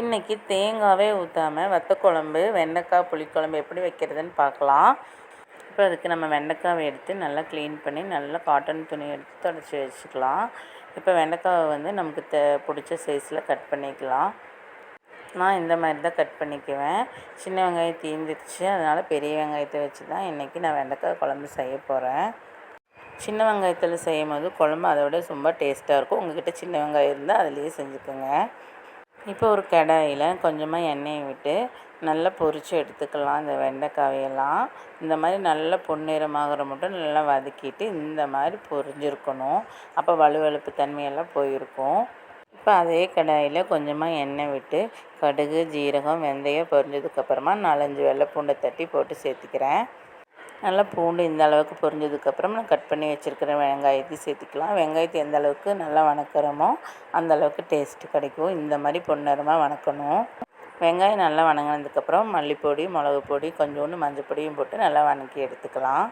இன்றைக்கி தேங்காவே ஊற்றாமல் வத்தக்குழம்பு வெண்டைக்காய் புளிக்குழம்பு எப்படி வைக்கிறதுன்னு பார்க்கலாம். இப்போ அதுக்கு நம்ம வெண்டைக்காவை எடுத்து நல்லா க்ளீன் பண்ணி நல்லா காட்டன் துணி எடுத்து துடைச்சி வச்சுக்கலாம். இப்போ வெண்டைக்காவை நமக்கு பிடிச்ச சைஸில் கட் பண்ணிக்கலாம். நான் இந்த மாதிரி தான் கட் பண்ணிக்குவேன். சின்ன வெங்காயம் தீர்ந்துருச்சு, அதனால் பெரிய வெங்காயத்தை வச்சு தான் இன்றைக்கி நான் வெண்டைக்காய் குழம்பு செய்ய போகிறேன். சின்ன வெங்காயத்தில் செய்யும் போது குழம்பு அதை விட ரொம்ப டேஸ்ட்டாக இருக்கும். உங்கள்கிட்ட சின்ன வெங்காயம் இருந்தால் அதிலேயே செஞ்சுக்கோங்க. இப்போ ஒரு கடாயில் கொஞ்சமாக எண்ணெயை விட்டு நல்லா பொரித்து எடுத்துக்கலாம். இந்த வெண்டைக்காயெல்லாம் இந்த மாதிரி நல்லா பொன்னிறமாகிற மட்டும் நல்லா வதக்கிட்டு இந்த மாதிரி பொரிஞ்சிருக்கணும். அப்போ வலுவழுப்பு தன்மையெல்லாம் போயிருக்கும். இப்போ அதே கடாயில் கொஞ்சமாக எண்ணெய் விட்டு கடுகு, ஜீரகம், வெந்தயம் பொரிஞ்சதுக்கப்புறமா 4-5 வெள்ளைப்பூண்டை தட்டி போட்டு சேர்த்துக்கிறேன். நல்லா பூண்டு இந்த அளவுக்கு பொரிஞ்சதுக்கப்புறம் நான் கட் பண்ணி வச்சுருக்கிற வெங்காயத்தையும் சேர்த்துக்கலாம். வெங்காயத்தை எந்த அளவுக்கு நல்லா வணக்கிறோமோ அந்த அளவுக்கு டேஸ்ட்டு கிடைக்கும். இந்த மாதிரி பொன்னிறமாக வணக்கணும். வெங்காயம் நல்லா வணங்கினதுக்கப்புறம் மல்லிப்பொடி, மிளகு பொடி, கொஞ்சோண்டு மஞ்சள் பொடியும் போட்டு நல்லா வணக்கி எடுத்துக்கலாம்.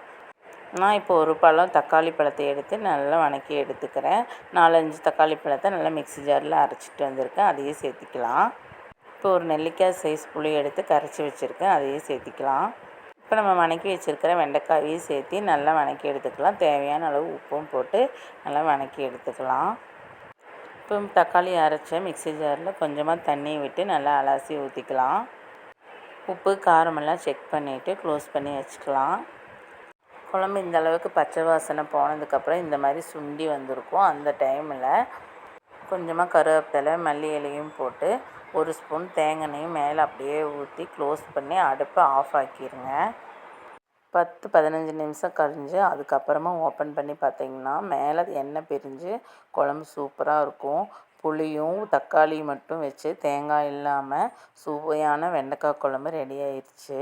நான் இப்போ ஒரு பழம் தக்காளி பழத்தை எடுத்து நல்லா வணக்கி எடுத்துக்கிறேன். 4-5 தக்காளி பழத்தை நல்லா மிக்ஸி ஜாரில் அரைச்சிட்டு வந்திருக்கேன், அதையும் சேர்த்திக்கலாம். இப்போ ஒரு நெல்லிக்காய் சைஸ் புளி எடுத்து கரைச்சி வச்சுருக்கேன், அதையும் சேர்த்திக்கலாம். இப்போ நம்ம வணக்கி வச்சுருக்கிற வெண்டைக்காயையும் சேர்த்து நல்லா வணக்கி எடுத்துக்கலாம். தேவையான அளவு உப்பும் போட்டு நல்லா வணக்கி எடுத்துக்கலாம். இப்போ தக்காளி அரைச்ச மிக்ஸி ஜாரில் கொஞ்சமாக தண்ணி விட்டு நல்லா அலசி ஊற்றிக்கலாம். உப்பு காரமெல்லாம் செக் பண்ணிவிட்டு க்ளோஸ் பண்ணி வச்சுக்கலாம். குழம்பு இந்த அளவுக்கு பச்சை வாசனை போனதுக்கப்புறம் இந்த மாதிரி சுண்டி வந்திருக்கும். அந்த டைமில் கொஞ்சமாக கருவேப்பிலை, மல்லி இலையும் போட்டு 1 ஸ்பூன் தேங்காய் எண்ணெயும் மேலே அப்படியே ஊற்றி க்ளோஸ் பண்ணி அடுப்பை ஆஃப் ஆக்கிடுங்க. 10-15 நிமிஷம் கழிஞ்சு அதுக்கப்புறமா ஓப்பன் பண்ணி பார்த்திங்கன்னா மேலே எண்ணெய் பிரிஞ்சு குழம்பு சூப்பராக இருக்கும். புளியும் தக்காளியும் மட்டும் வச்சு தேங்காய் இல்லாமல் சுவையான வெண்டைக்காய் குழம்பு ரெடி ஆயிடுச்சு.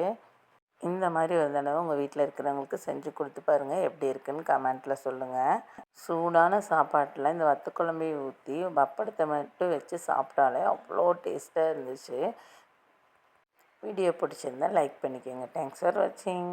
இந்த மாதிரி ஒரு தடவை உங்கள் வீட்டில் இருக்கிறவங்களுக்கு செஞ்சு கொடுத்து பாருங்கள், எப்படி இருக்குன்னு கமெண்ட்டில் சொல்லுங்கள். சூடான சாப்பாட்டில் இந்த வத்தக்குழம்பையும் ஊற்றி பப்படத்தை மட்டும் வச்சு சாப்பிட்டாலே அவ்வளோ டேஸ்ட்டாக இருந்துச்சு. வீடியோ பிடிச்சிருந்தா லைக் பண்ணிக்கோங்க. தேங்க்ஸ் ஃபார் வாட்சிங்.